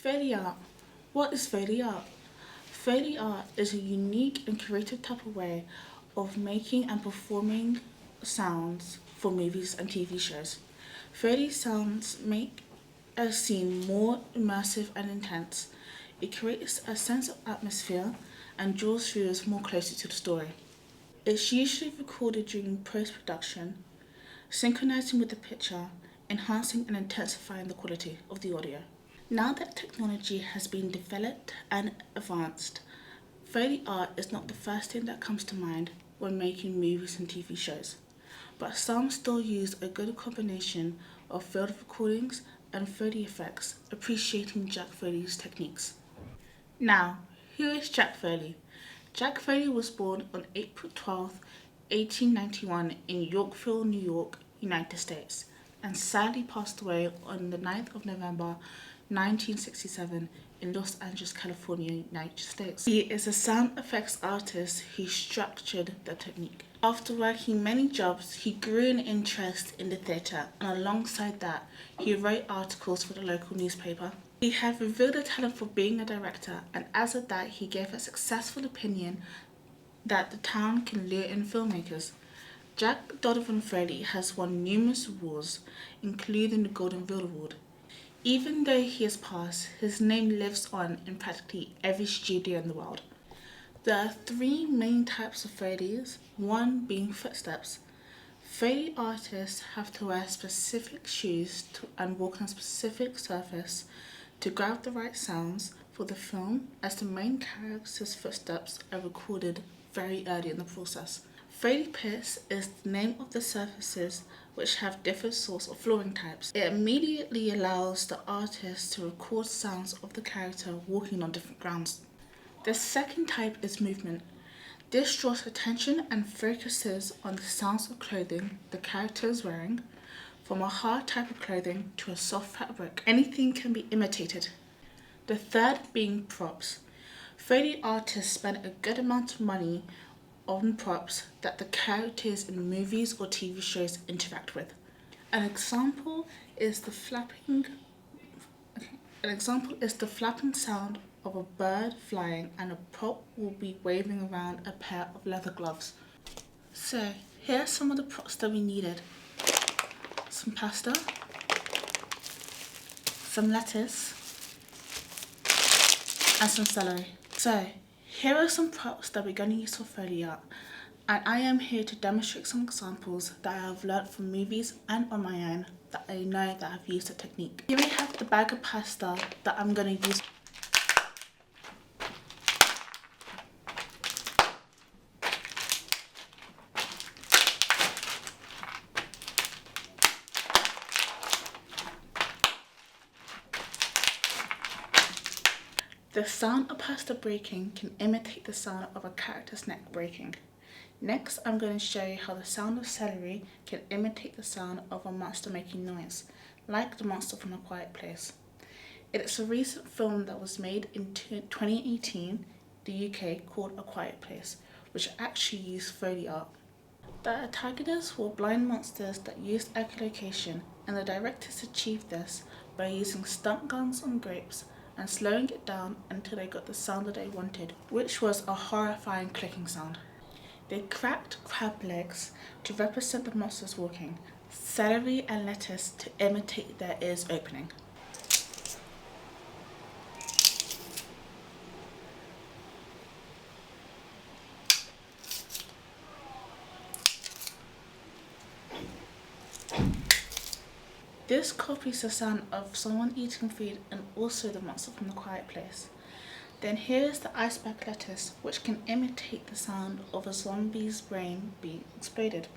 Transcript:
Foley art. What is Foley art? Foley art is a unique and creative type of way of making and performing sounds for movies and TV shows. Foley sounds make a scene more immersive and intense. It creates a sense of atmosphere and draws viewers more closely to the story. It's usually recorded during post-production, synchronizing with the picture, enhancing and intensifying the quality of the audio. Now that technology has been developed and advanced, Foley art is not the first thing that comes to mind when making movies and TV shows, but some still use a good combination of field recordings and Foley effects, appreciating Jack Foley's techniques. Now, who is Jack Foley? Jack Foley was born on April 12, 1891 in Yorkville, New York, United States, and sadly passed away on the 9th of November 1967 in Los Angeles, California, United States. He is a sound effects artist who structured the technique. After working many jobs, he grew an interest in the theatre, and alongside that, he wrote articles for the local newspaper. He had revealed a talent for being a director, and as of that, he gave a successful opinion that the town can lure in filmmakers. Jack Donovan Foley has won numerous awards, including the Golden Reel Award. Even though he has passed, his name lives on in practically every studio in the world. There are three main types of Foleys, one being footsteps. Foley artists have to wear specific shoes and walk on a specific surface to grab the right sounds for the film, as the main character's footsteps are recorded very early in the process. Foley pits is the name of the surfaces which have different sorts of flooring types. It immediately allows the artist to record sounds of the character walking on different grounds. The second type is movement. This draws attention and focuses on the sounds of clothing the character is wearing, from a hard type of clothing to a soft fabric. Anything can be imitated. The third being props. Foley artists spend a good amount of money on props that the characters in movies or TV shows interact with. An example is the flapping sound of a bird flying, and a prop will be waving around a pair of leather gloves. So here are some of the props that we needed. Some pasta, some lettuce, and some celery. So here are some props that we're going to use for Foley art, and I am here to demonstrate some examples that I have learnt from movies and on my own that I know that I've used the technique. Here we have the bag of pasta that I'm going to use. The sound of pasta breaking can imitate the sound of a character's neck breaking. Next, I'm going to show you how the sound of celery can imitate the sound of a monster making noise, like the monster from A Quiet Place. It is a recent film that was made in 2018, the UK, called A Quiet Place, which actually used Foley art. The antagonists were blind monsters that used echolocation, and the directors achieved this by using stunt guns on grapes and slowing it down until they got the sound that they wanted, which was a horrifying clicking sound. They cracked crab legs to represent the monsters walking, celery and lettuce to imitate their ears opening. This copies the sound of someone eating food and also the monster from The Quiet Place. Then here is the iceberg lettuce, which can imitate the sound of a zombie's brain being exploded.